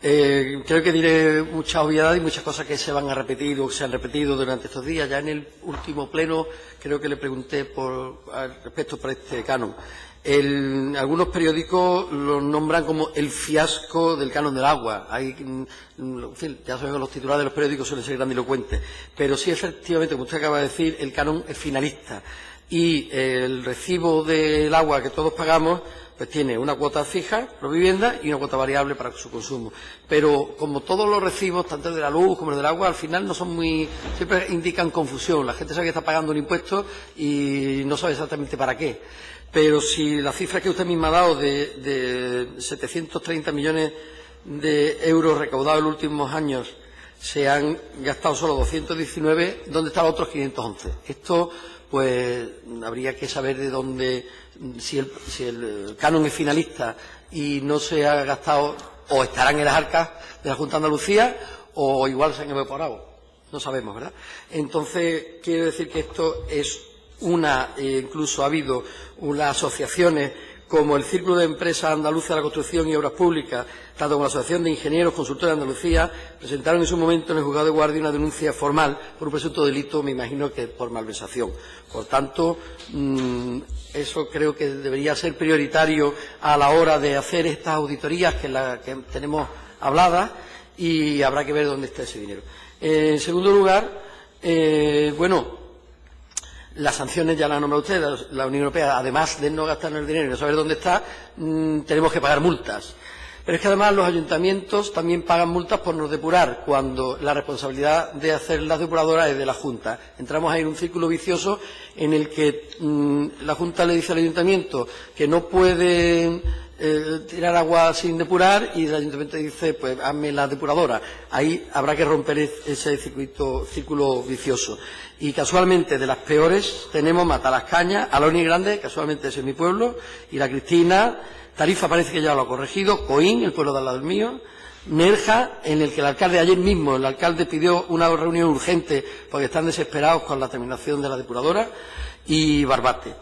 Creo que diré muchas obviedades y muchas cosas que se van a repetir o que se han repetido durante estos días. Ya en el último pleno creo que le pregunté al respecto por este canon. Algunos periódicos lo nombran como el fiasco del canon del agua. En fin, ya sabemos que los titulares de los periódicos suelen ser grandilocuentes, pero sí, efectivamente, como usted acaba de decir, el canon es finalista y el recibo del agua que todos pagamos pues tiene una cuota fija por vivienda y una cuota variable para su consumo. Pero como todos los recibos, tanto el de la luz como el del agua, al final no son siempre indican confusión. La gente sabe que está pagando un impuesto y no sabe exactamente para qué. Pero si la cifra que usted misma ha dado de 730 millones de euros recaudados en los últimos años se han gastado solo 219, ¿dónde están los otros 511? Esto, pues, habría que saber de dónde, si el canon es finalista y no se ha gastado, o estarán en las arcas de la Junta de Andalucía, o igual se han evaporado. No sabemos, ¿verdad? Entonces, quiero decir que esto es incluso ha habido unas asociaciones como el Círculo de Empresas Andaluzas de la Construcción y Obras Públicas, tanto como la Asociación de Ingenieros Consultores de Andalucía, presentaron en su momento en el Juzgado de Guardia una denuncia formal por un presunto delito, me imagino que por malversación. Por tanto, eso creo que debería ser prioritario a la hora de hacer estas auditorías que tenemos habladas, y habrá que ver dónde está ese dinero. En segundo lugar, las sanciones ya las ha nombrado usted. La Unión Europea, además de no gastarnos el dinero y no saber dónde está, tenemos que pagar multas. Pero es que además los ayuntamientos también pagan multas por no depurar, cuando la responsabilidad de hacer las depuradoras es de la Junta. Entramos ahí en un círculo vicioso en el que la Junta le dice al ayuntamiento que no puede tirar agua sin depurar, y el ayuntamiento dice, pues hazme la depuradora. Ahí habrá que romper ese círculo vicioso. Y casualmente, de las peores, tenemos Matalascaña, Aloni Grande, casualmente ese es mi pueblo, y La Cristina. Tarifa parece que ya lo ha corregido, Coín, el pueblo de al lado mío, Nerja, en el que el alcalde pidió una reunión urgente porque están desesperados con la terminación de la depuradora, y Barbate.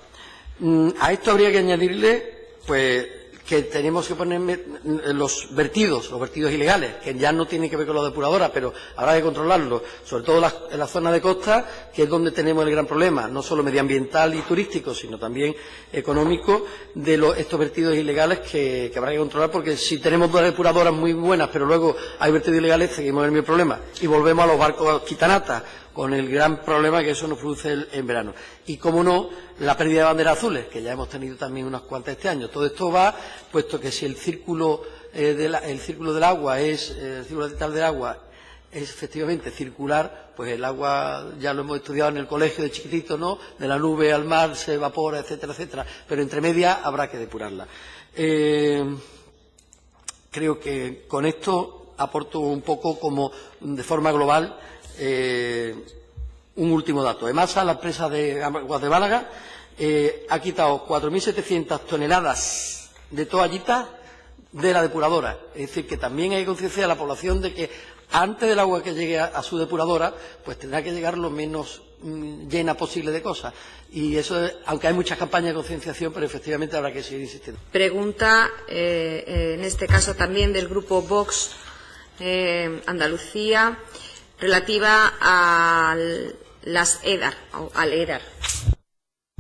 A esto habría que añadirle, pues, que tenemos que poner los vertidos ilegales, que ya no tienen que ver con la depuradora, pero habrá que controlarlos, sobre todo en la zona de costa, que es donde tenemos el gran problema, no solo medioambiental y turístico, sino también económico, de estos vertidos ilegales que habrá que controlar, porque si tenemos dos depuradoras muy buenas, pero luego hay vertidos ilegales, seguimos en el mismo problema. Y volvemos a los barcos quitanatas, con el gran problema que eso nos produce en verano. Y, como no, la pérdida de banderas azules, que ya hemos tenido también unas cuantas este año. Todo esto va, puesto que si el círculo del agua el círculo del agua es efectivamente circular, pues el agua ya lo hemos estudiado en el colegio de chiquitito, ¿no? De la nube al mar se evapora, etcétera, etcétera. Pero entre medias habrá que depurarla. Creo que con esto aporto un poco, como de forma global, un último dato. EMASA, la empresa de aguas de Málaga, ha quitado 4.700 toneladas de toallitas de la depuradora. Es decir, que también hay que concienciar a la población de que antes del agua que llegue a su depuradora, pues tendrá que llegar lo menos llena posible de cosas. Y eso, aunque hay muchas campañas de concienciación, pero efectivamente habrá que seguir insistiendo. Pregunta, en este caso también del grupo Vox Andalucía, relativa a las EDAR, o al EDAR.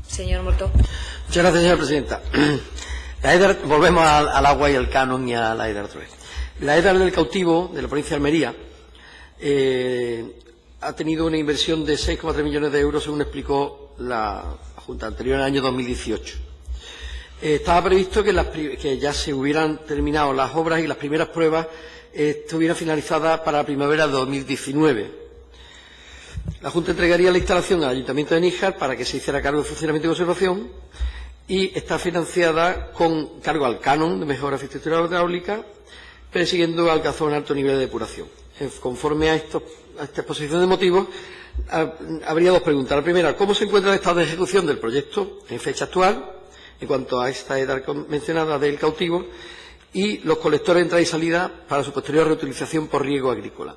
Señor Morto. Muchas gracias, señora presidenta. La EDAR, volvemos al agua y al canon y a la EDAR otra vez. La EDAR del Cautivo, de la provincia de Almería, ha tenido una inversión de 6,3 millones de euros, según explicó la Junta anterior, en el año 2018. Estaba previsto que ya se hubieran terminado las obras y las primeras pruebas estuvieran finalizadas para la primavera de 2019. La Junta entregaría la instalación al Ayuntamiento de Níjar para que se hiciera cargo de funcionamiento y conservación, y está financiada con cargo al canon de mejora infraestructural hidráulica, persiguiendo alcanzar un alto nivel de depuración. Conforme a esta exposición de motivos, habría dos preguntas. La primera, ¿cómo se encuentra el estado de ejecución del proyecto en fecha actual, en cuanto a esta EDAR mencionada del Cautivo, y los colectores de entrada y salida para su posterior reutilización por riego agrícola?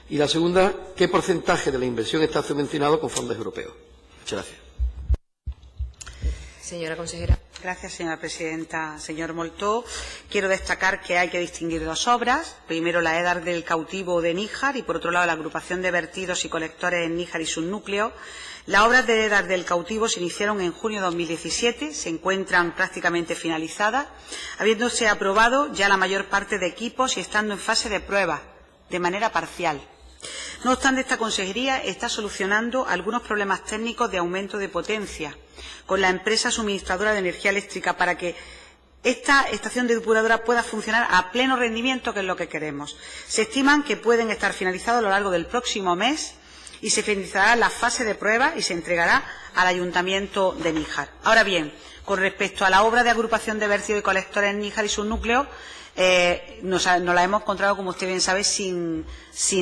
Y la segunda, ¿qué porcentaje de la inversión está subvencionado con fondos europeos? Muchas gracias. Señora consejera. Gracias, señora presidenta. Señor Moltó, quiero destacar que hay que distinguir dos obras. Primero, la EDAR del cautivo de Níjar y, por otro lado, la agrupación de vertidos y colectores en Níjar y sus núcleos. Las obras de EDAR del cautivo se iniciaron en junio de 2017, se encuentran prácticamente finalizadas, habiéndose aprobado ya la mayor parte de equipos y estando en fase de prueba, de manera parcial. No obstante, esta consejería está solucionando algunos problemas técnicos de aumento de potencia con la empresa suministradora de energía eléctrica para que esta estación depuradora pueda funcionar a pleno rendimiento, que es lo que queremos. Se estiman que pueden estar finalizados a lo largo del próximo mes y se finalizará la fase de prueba y se entregará al Ayuntamiento de Níjar. Ahora bien, con respecto a la obra de agrupación de vertidos y colectores en Níjar y sus núcleos, nos la hemos encontrado, como usted bien sabe, sin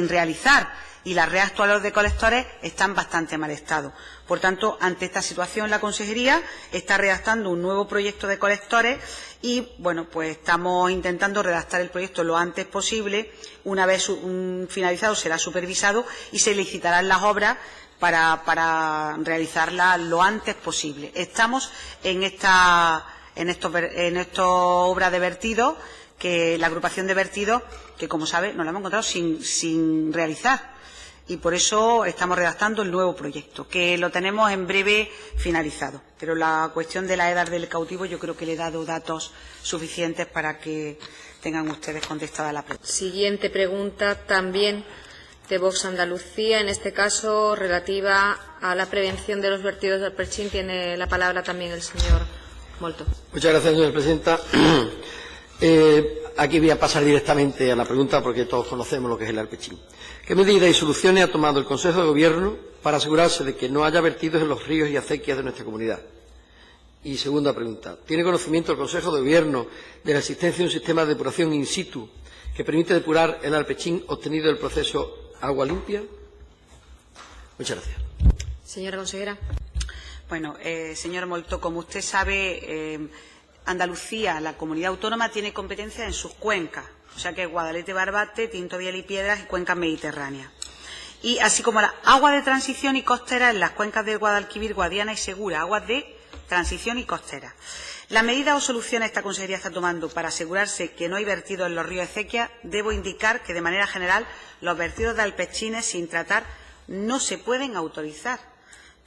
realizar, y las redes actuales de colectores están en bastante mal estado. Por tanto, ante esta situación, la consejería está redactando un nuevo proyecto de colectores y, bueno, pues estamos intentando redactar el proyecto lo antes posible. Una vez finalizado, será supervisado y se licitarán las obras para realizarlas lo antes posible. Estamos en esta obra de vertidos, que la agrupación de vertidos, que como sabe, nos la hemos encontrado sin realizar. Y por eso estamos redactando el nuevo proyecto, que lo tenemos en breve finalizado. Pero la cuestión de la EDAR del cautivo, yo creo que le he dado datos suficientes para que tengan ustedes contestada la pregunta. Siguiente pregunta, también de Vox Andalucía, en este caso relativa a la prevención de los vertidos del Alpechín. Tiene la palabra también el señor Moltó. Muchas gracias, señora presidenta. Aquí voy a pasar directamente a la pregunta porque todos conocemos lo que es el Alpechín. ¿Qué medidas y soluciones ha tomado el Consejo de Gobierno para asegurarse de que no haya vertidos en los ríos y acequias de nuestra comunidad? Y segunda pregunta, ¿tiene conocimiento el Consejo de Gobierno de la existencia de un sistema de depuración in situ que permite depurar el Alpechín obtenido del proceso agua limpia? Muchas gracias. Señora consejera. Bueno, señor Moltó, como usted sabe, Andalucía, la comunidad autónoma, tiene competencia en sus cuencas, o sea que Guadalete, Barbate, Tinto, Biel y Piedras y cuencas mediterráneas. Y así como las aguas de transición y costera en las cuencas del Guadalquivir, Guadiana y Segura, aguas de transición y costera. Las medidas o soluciones que esta consejería está tomando para asegurarse que no hay vertidos en los ríos acequias, debo indicar que de manera general los vertidos de alpechines sin tratar no se pueden autorizar,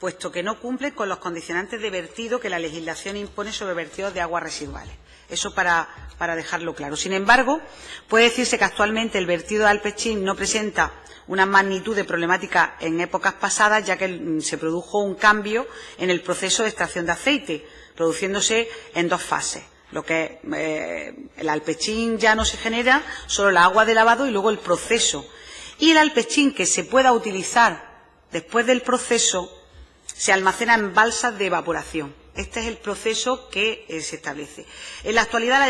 puesto que no cumplen con los condicionantes de vertido que la legislación impone sobre vertidos de aguas residuales. Eso para dejarlo claro. Sin embargo, puede decirse que actualmente el vertido de Alpechín no presenta una magnitud de problemática en épocas pasadas, ya que se produjo un cambio en el proceso de extracción de aceite, produciéndose en dos fases. Lo que el Alpechín ya no se genera, solo la agua de lavado y luego el proceso. Y el Alpechín que se pueda utilizar después del proceso se almacena en balsas de evaporación. Este es el proceso que se establece. En la actualidad,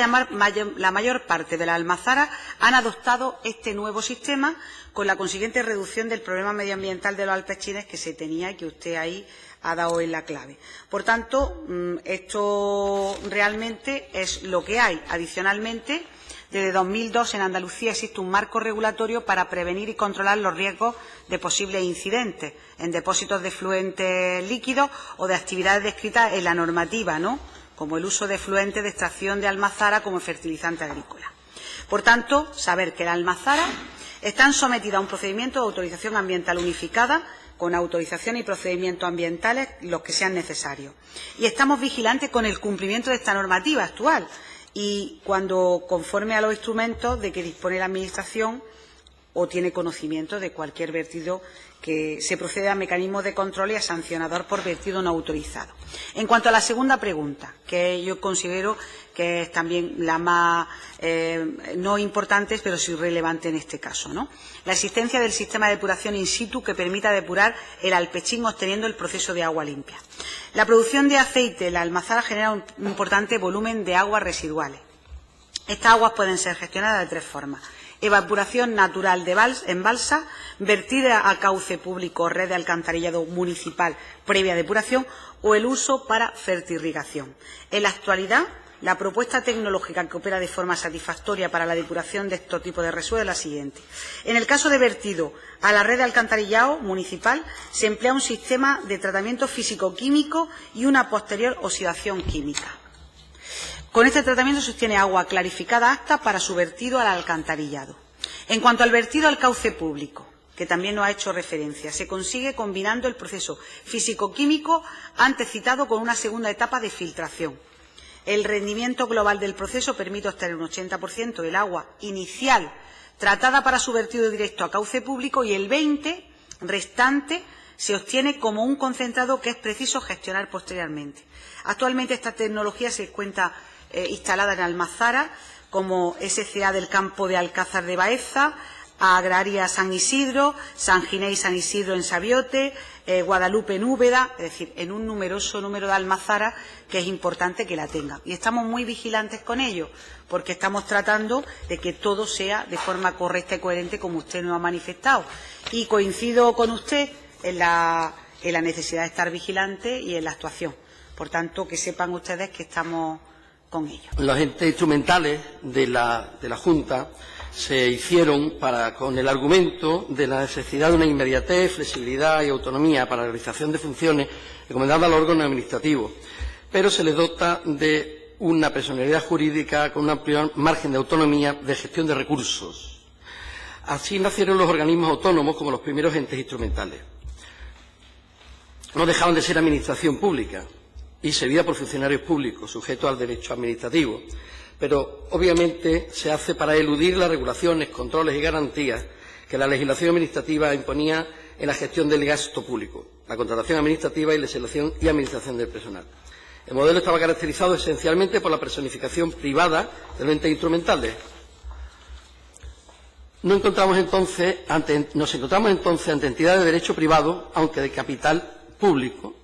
la mayor parte de las almazaras han adoptado este nuevo sistema, con la consiguiente reducción del problema medioambiental de los alpechines que se tenía y que usted ahí ha dado en la clave. Por tanto, esto realmente es lo que hay. Adicionalmente, desde 2002 en Andalucía existe un marco regulatorio para prevenir y controlar los riesgos de posibles incidentes en depósitos de fluentes líquidos o de actividades descritas en la normativa, ¿no?, como el uso de fluentes de extracción de almazara como fertilizante agrícola. Por tanto, saber que las almazaras están sometidas a un procedimiento de autorización ambiental unificada, con autorización y procedimientos ambientales los que sean necesarios. Y estamos vigilantes con el cumplimiento de esta normativa actual, y cuando conforme a los instrumentos de que dispone la Administración o tiene conocimiento de cualquier vertido, que se procede a mecanismos de control y a sancionador por vertido no autorizado. En cuanto a la segunda pregunta, que yo considero que es también la más no importante, pero sí relevante en este caso, ¿no?, la existencia del sistema de depuración in situ que permita depurar el Alpechín obteniendo el proceso de agua limpia. La producción de aceite en la almazara genera un importante volumen de aguas residuales. Estas aguas pueden ser gestionadas de tres formas: evaporación natural en balsa, vertida a cauce público o red de alcantarillado municipal previa depuración, o el uso para fertirrigación. En la actualidad, la propuesta tecnológica que opera de forma satisfactoria para la depuración de estos tipos de residuos es la siguiente. En el caso de vertido a la red de alcantarillado municipal, se emplea un sistema de tratamiento físico-químico y una posterior oxidación química. Con este tratamiento se obtiene agua clarificada apta para su vertido al alcantarillado. En cuanto al vertido al cauce público, que también nos ha hecho referencia, se consigue combinando el proceso físico-químico antes citado con una segunda etapa de filtración. El rendimiento global del proceso permite obtener un 80% del agua inicial tratada para su vertido directo a cauce público y el 20% restante se obtiene como un concentrado que es preciso gestionar posteriormente. Actualmente esta tecnología se encuentra instalada en Almazara, como SCA del campo de Alcázar de Baeza, Agraria San Isidro, San Ginés y San Isidro en Sabiote, Guadalupe en Úbeda, es decir, en un numeroso número de almazaras que es importante que la tengan. Y estamos muy vigilantes con ello, porque estamos tratando de que todo sea de forma correcta y coherente como usted nos ha manifestado. Y coincido con usted en la necesidad de estar vigilante y en la actuación. Por tanto, que sepan ustedes que estamos con ello. Los entes instrumentales de la Junta se hicieron con el argumento de la necesidad de una inmediatez, flexibilidad y autonomía para la realización de funciones encomendadas al órgano administrativo, pero se les dota de una personalidad jurídica con un amplio margen de autonomía de gestión de recursos. Así nacieron los organismos autónomos como los primeros entes instrumentales. No dejaban de ser administración pública y servida por funcionarios públicos, sujetos al derecho administrativo, pero obviamente se hace para eludir las regulaciones, controles y garantías que la legislación administrativa imponía en la gestión del gasto público, la contratación administrativa y la selección y administración del personal. El modelo estaba caracterizado esencialmente por la personificación privada de los entes instrumentales. Nos encontramos entonces ante entidades de derecho privado, aunque de capital público,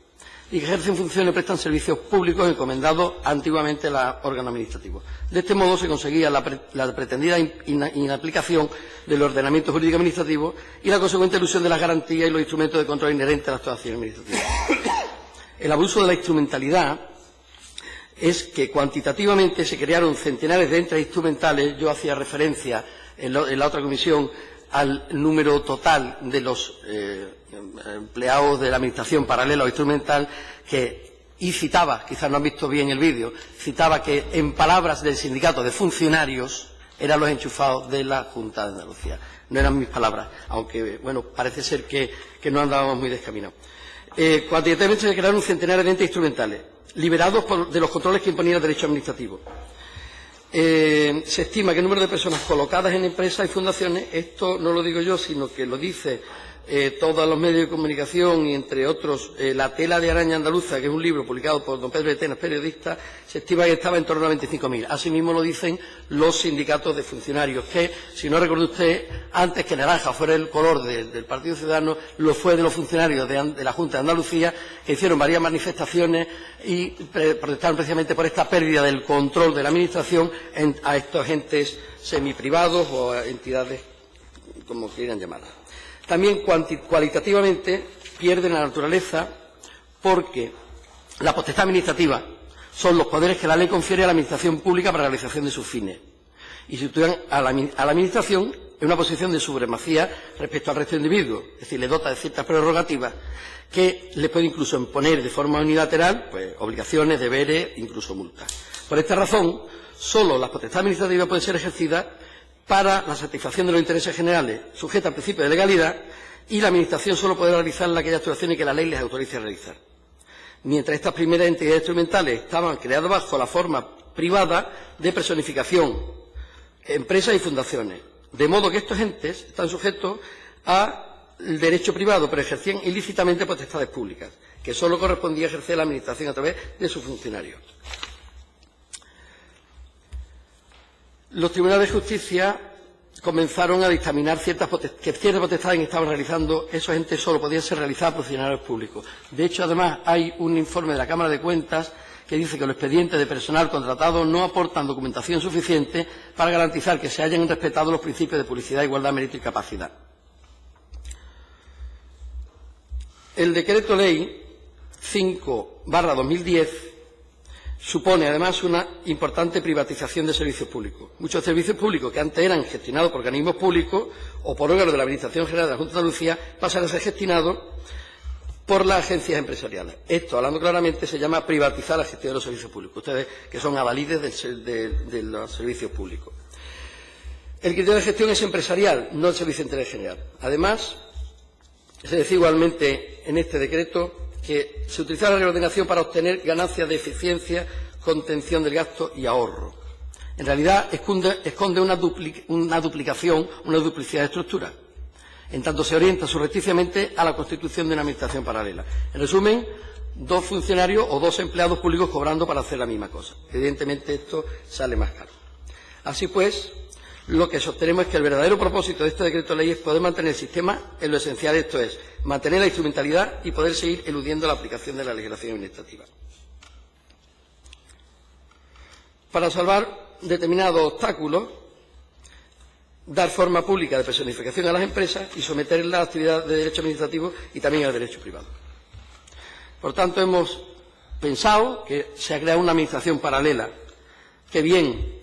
y que ejercen funciones y prestan servicios públicos encomendados antiguamente a los órganos administrativos. De este modo se conseguía la pretendida inaplicación del ordenamiento jurídico administrativo y la consecuente elusión de las garantías y los instrumentos de control inherentes a la actuación administrativa. El abuso de la instrumentalidad es que cuantitativamente se crearon centenares de entes instrumentales. Yo hacía referencia en la otra comisión al número total de los empleados de la administración paralela o instrumental y citaba, quizás no han visto bien el vídeo, citaba que en palabras del sindicato de funcionarios eran los enchufados de la Junta de Andalucía. No eran mis palabras, aunque bueno, parece ser que no andábamos muy descaminados. Cuantitativamente se crearon centenares de entes instrumentales, liberados de los controles que imponía el derecho administrativo. Se estima que el número de personas colocadas en empresas y fundaciones, esto no lo digo yo, sino que lo dice todos los medios de comunicación y, entre otros, La tela de araña andaluza, que es un libro publicado por don Pedro Etenas, periodista, se estima que estaba en torno a 25.000. Asimismo lo dicen los sindicatos de funcionarios, que, si no recuerda usted, antes que naranja fuera el color del Partido Ciudadano, lo fue de los funcionarios de la Junta de Andalucía, que hicieron varias manifestaciones y protestaron precisamente por esta pérdida del control de la Administración a estos entes semiprivados o a entidades, como quieran llamarlas. También cualitativamente pierden la naturaleza porque la potestad administrativa son los poderes que la ley confiere a la Administración pública para la realización de sus fines y sitúan a la Administración en una posición de supremacía respecto al resto de individuos, es decir, le dota de ciertas prerrogativas que le puede incluso imponer de forma unilateral obligaciones, deberes, incluso multas. Por esta razón, solo la potestad administrativa puede ser ejercida para la satisfacción de los intereses generales, sujeta al principio de legalidad, y la Administración solo podrá realizar aquellas actuaciones que la ley les autorice a realizar. Mientras estas primeras entidades instrumentales estaban creadas bajo la forma privada de personificación, empresas y fundaciones, de modo que estos entes están sujetos al derecho privado, pero ejercían ilícitamente potestades públicas, que solo correspondía ejercer la Administración a través de sus funcionarios. Los tribunales de justicia comenzaron a dictaminar que ciertas potestades que estaban realizando esos entes solo podían ser realizadas por funcionarios públicos. De hecho, además, hay un informe de la Cámara de Cuentas que dice que los expedientes de personal contratado no aportan documentación suficiente para garantizar que se hayan respetado los principios de publicidad, igualdad, mérito y capacidad. El Decreto Ley 5/2010 supone, además, una importante privatización de servicios públicos. Muchos servicios públicos que antes eran gestionados por organismos públicos o por órganos de la Administración General de la Junta de Andalucía pasan a ser gestionados por las agencias empresariales. Esto, hablando claramente, se llama privatizar la gestión de los servicios públicos. Ustedes, que son avalides de los servicios públicos. El criterio de gestión es empresarial, no el servicio de interés general. Además, se dice igualmente en este decreto que se utiliza la reordenación para obtener ganancias de eficiencia, contención del gasto y ahorro. En realidad, esconde una duplicación, una duplicidad de estructura, en tanto se orienta subrepticiamente a la constitución de una administración paralela. En resumen, dos funcionarios o dos empleados públicos cobrando para hacer la misma cosa. Evidentemente, esto sale más caro. Así pues, lo que sostenemos es que el verdadero propósito de este decreto ley es poder mantener el sistema en lo esencial, esto es, mantener la instrumentalidad y poder seguir eludiendo la aplicación de la legislación administrativa. Para salvar determinados obstáculos, dar forma pública de personificación a las empresas y someter la actividad de derecho administrativo y también al derecho privado. Por tanto, hemos pensado que se ha creado una administración paralela que bien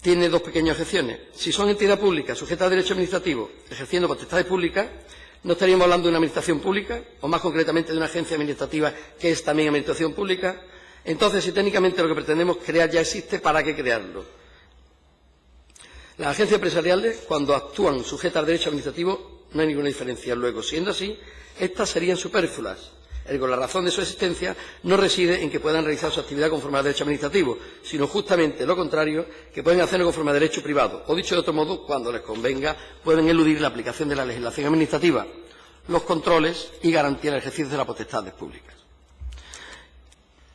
tiene dos pequeñas objeciones. Si son entidad pública sujeta a derecho administrativo ejerciendo potestades públicas, no estaríamos hablando de una administración pública, o más concretamente de una agencia administrativa que es también administración pública. Entonces, si técnicamente lo que pretendemos crear ya existe, ¿para qué crearlo? Las agencias empresariales, cuando actúan sujetas al derecho administrativo, no hay ninguna diferencia. Luego, siendo así, estas serían superfluas. Ergo, la razón de su existencia no reside en que puedan realizar su actividad conforme al derecho administrativo, sino justamente lo contrario, que pueden hacerlo conforme al derecho privado. O dicho de otro modo, cuando les convenga, pueden eludir la aplicación de la legislación administrativa, los controles y garantía el ejercicio de las potestades públicas.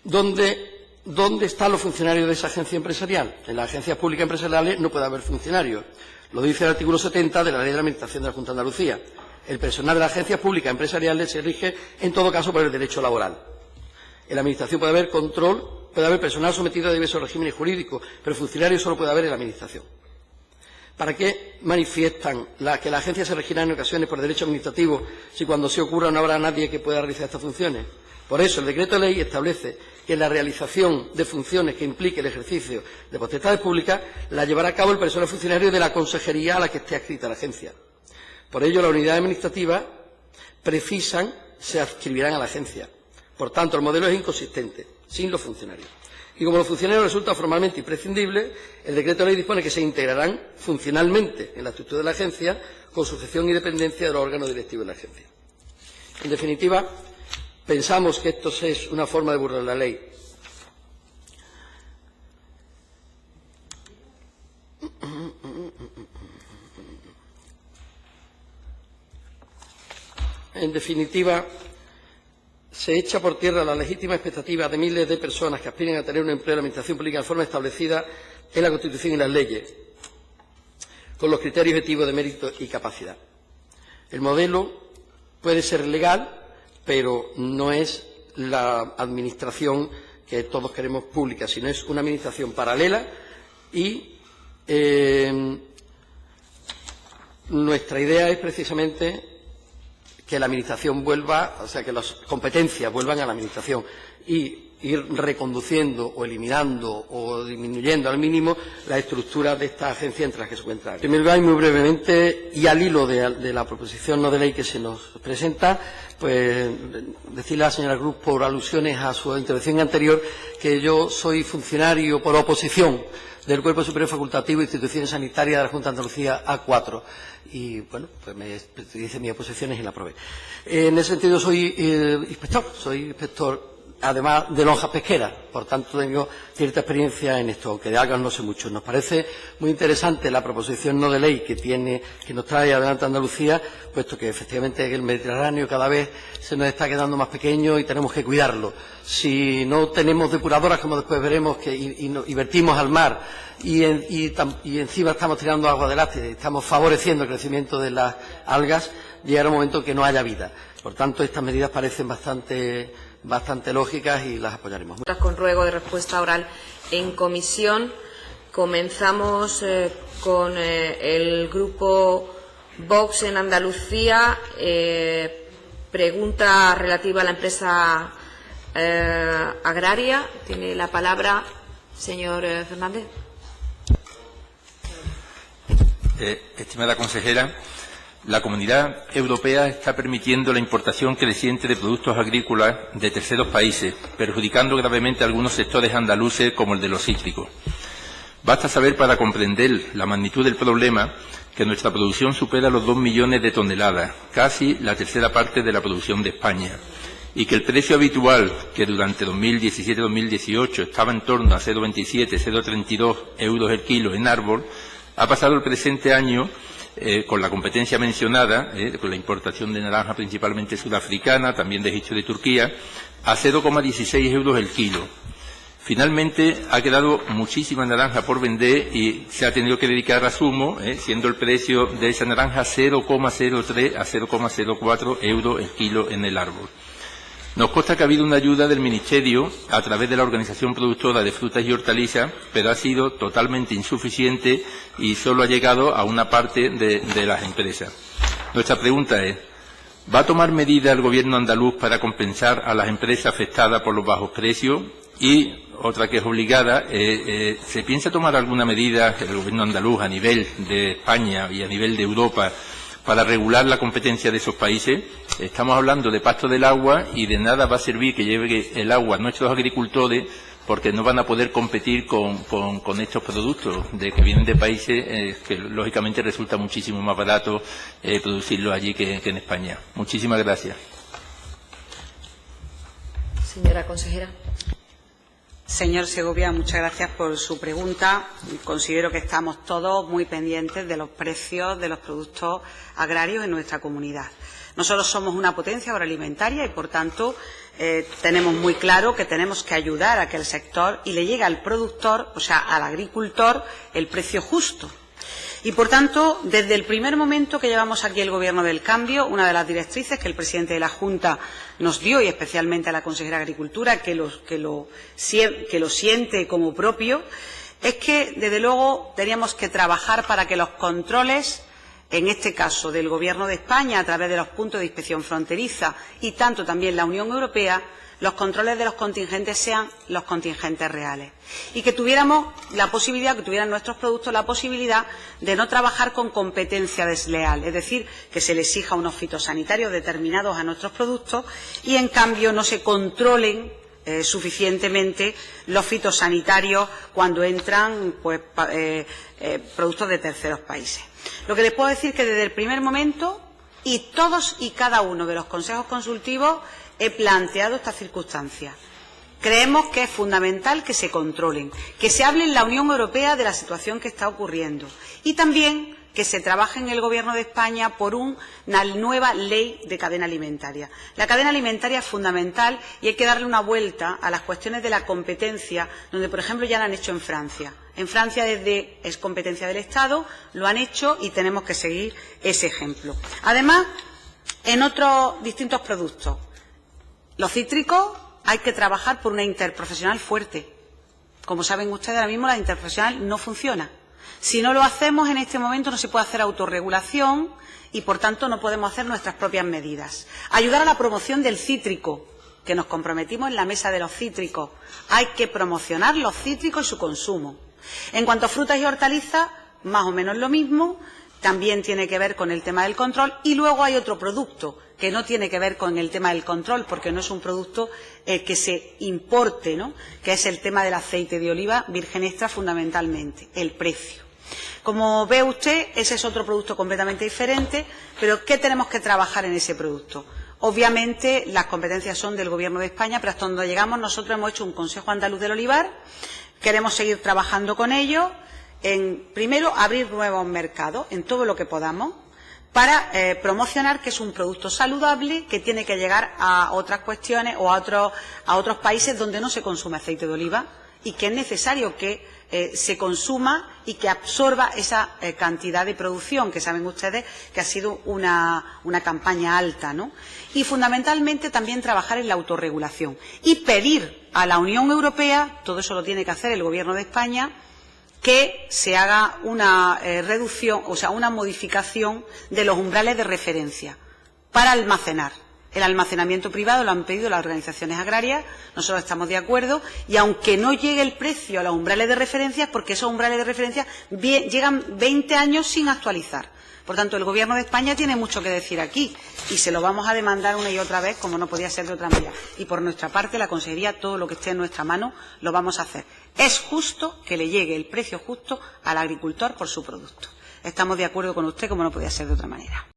¿Dónde están los funcionarios de esa agencia empresarial? En las agencias públicas empresariales no puede haber funcionarios. Lo dice el artículo 70 de la Ley de la Administración de la Junta de Andalucía. El personal de las agencias públicas empresariales se rige, en todo caso, por el derecho laboral. En la Administración puede haber control, puede haber personal sometido a diversos regímenes jurídicos, pero funcionarios solo puede haber en la Administración. ¿Para qué manifiestan que la agencia se regirá en ocasiones por derecho administrativo si cuando se ocurra no habrá nadie que pueda realizar estas funciones? Por eso, el decreto de ley establece que la realización de funciones que implique el ejercicio de potestades públicas la llevará a cabo el personal funcionario de la consejería a la que esté adscrita la agencia. Por ello, las unidades administrativas se adscribirán a la agencia. Por tanto, el modelo es inconsistente, sin los funcionarios. Y como los funcionarios resultan formalmente imprescindibles, el decreto de ley dispone que se integrarán funcionalmente en la estructura de la agencia con sujeción y dependencia de los órganos directivos de la agencia. En definitiva, pensamos que esto es una forma de burlar la ley. En definitiva, se echa por tierra la legítima expectativa de miles de personas que aspiran a tener un empleo en la Administración pública de forma establecida en la Constitución y las leyes, con los criterios objetivos de mérito y capacidad. El modelo puede ser legal, pero no es la administración que todos queremos pública, sino es una administración paralela y nuestra idea es precisamente que la administración vuelva, o sea, que las competencias vuelvan a la administración y ir reconduciendo o eliminando o disminuyendo al mínimo la estructura de esta agencia entre las que se encuentra. En primer lugar, y muy brevemente, y al hilo de la proposición no de ley que se nos presenta, pues decirle a la señora Cruz, por alusiones a su intervención anterior, que yo soy funcionario por oposición del Cuerpo Superior Facultativo de Instituciones Sanitarias de la Junta de Andalucía A4. Y, bueno, pues me dice mis oposiciones y la aprobé. En ese sentido soy inspector, además de lonjas pesqueras, por tanto tengo cierta experiencia en esto, aunque de algas no sé mucho. Nos parece muy interesante la proposición no de ley que nos trae adelante Andalucía, puesto que efectivamente el Mediterráneo cada vez se nos está quedando más pequeño y tenemos que cuidarlo. Si no tenemos depuradoras, como después veremos, y vertimos al mar, y encima estamos tirando agua del lastre, estamos favoreciendo el crecimiento de las algas, llegará un momento que no haya vida. Por tanto, estas medidas parecen bastante lógicas y las apoyaremos. Con ruego de respuesta oral en comisión. Comenzamos con el grupo Vox en Andalucía. Pregunta relativa a la empresa agraria. Tiene la palabra señor Fernández. Estimada consejera, La Comunidad Europea está permitiendo la importación creciente de productos agrícolas de terceros países, perjudicando gravemente a algunos sectores andaluces como el de los cítricos. Basta saber para comprender la magnitud del problema que nuestra producción supera los 2 millones de toneladas, casi la tercera parte de la producción de España, y que el precio habitual, que durante 2017-2018 estaba en torno a 0,27-0,32 euros el kilo en árbol, ha pasado el presente año, con la competencia mencionada, con la importación de naranja principalmente sudafricana, también de Egipto y de Turquía, a 0,16 euros el kilo. Finalmente ha quedado muchísima naranja por vender y se ha tenido que dedicar a zumo, siendo el precio de esa naranja 0,03 a 0,04 euros el kilo en el árbol. Nos consta que ha habido una ayuda del Ministerio a través de la Organización Productora de Frutas y Hortalizas, pero ha sido totalmente insuficiente y solo ha llegado a una parte de las empresas. Nuestra pregunta es, ¿va a tomar medidas el Gobierno andaluz para compensar a las empresas afectadas por los bajos precios? Y otra que es obligada, ¿se piensa tomar alguna medida el Gobierno andaluz a nivel de España y a nivel de Europa para regular la competencia de esos países? Estamos hablando de pacto del agua y de nada va a servir que lleve el agua a nuestros agricultores porque no van a poder competir con estos productos que vienen de países que lógicamente resulta muchísimo más barato producirlos allí que en España. Muchísimas gracias. Señora consejera. Señor Segovia, muchas gracias por su pregunta. Considero que estamos todos muy pendientes de los precios de los productos agrarios en nuestra comunidad. Nosotros somos una potencia agroalimentaria y, por tanto, tenemos muy claro que tenemos que ayudar a que el sector y le llegue al productor, o sea, al agricultor, el precio justo. Y, por tanto, desde el primer momento que llevamos aquí el Gobierno del Cambio, una de las directrices que el presidente de la Junta nos dio, y especialmente a la consejera de Agricultura, que lo siente como propio, es que, desde luego, teníamos que trabajar para que los controles, en este caso del Gobierno de España, a través de los puntos de inspección fronteriza y tanto también la Unión Europea, los controles de los contingentes sean los contingentes reales y que tuviéramos la posibilidad, que tuvieran nuestros productos la posibilidad de no trabajar con competencia desleal, es decir, que se les exija unos fitosanitarios determinados a nuestros productos y, en cambio, no se controlen suficientemente los fitosanitarios cuando entran productos de terceros países. Lo que les puedo decir es que desde el primer momento y todos y cada uno de los consejos consultivos he planteado esta circunstancia. Creemos que es fundamental que se controlen, que se hable en la Unión Europea de la situación que está ocurriendo y también que se trabaje en el Gobierno de España por una nueva ley de cadena alimentaria. La cadena alimentaria es fundamental y hay que darle una vuelta a las cuestiones de la competencia, donde, por ejemplo, ya la han hecho en Francia. En Francia es competencia del Estado, lo han hecho y tenemos que seguir ese ejemplo. Además, en otros distintos productos, los cítricos, hay que trabajar por una interprofesional fuerte. Como saben ustedes, ahora mismo la interprofesional no funciona. Si no lo hacemos en este momento no se puede hacer autorregulación y, por tanto, no podemos hacer nuestras propias medidas. Ayudar a la promoción del cítrico, que nos comprometimos en la mesa de los cítricos. Hay que promocionar los cítricos y su consumo. En cuanto a frutas y hortalizas, más o menos lo mismo. También tiene que ver con el tema del control. Y luego hay otro producto que no tiene que ver con el tema del control, porque no es un producto que se importe, ¿no?, que es el tema del aceite de oliva virgen extra, fundamentalmente, el precio. Como ve usted, ese es otro producto completamente diferente, pero ¿qué tenemos que trabajar en ese producto? Obviamente, las competencias son del Gobierno de España, pero hasta donde llegamos nosotros hemos hecho un Consejo Andaluz del Olivar, queremos seguir trabajando con ello, primero, abrir nuevos mercados en todo lo que podamos, para promocionar que es un producto saludable que tiene que llegar a otras cuestiones o a otros países donde no se consume aceite de oliva y que es necesario que se consuma y que absorba esa cantidad de producción, que saben ustedes que ha sido una campaña alta, ¿no? Y fundamentalmente también trabajar en la autorregulación y pedir a la Unión Europea, todo eso lo tiene que hacer el Gobierno de España, que se haga una reducción, o sea, una modificación de los umbrales de referencia para almacenar. El almacenamiento privado lo han pedido las organizaciones agrarias, nosotros estamos de acuerdo, y aunque no llegue el precio a los umbrales de referencia, porque esos umbrales de referencia llegan 20 años sin actualizar. Por tanto, el Gobierno de España tiene mucho que decir aquí y se lo vamos a demandar una y otra vez, como no podía ser de otra manera. Y por nuestra parte, la Consejería, todo lo que esté en nuestra mano, lo vamos a hacer. Es justo que le llegue el precio justo al agricultor por su producto. Estamos de acuerdo con usted, como no podía ser de otra manera.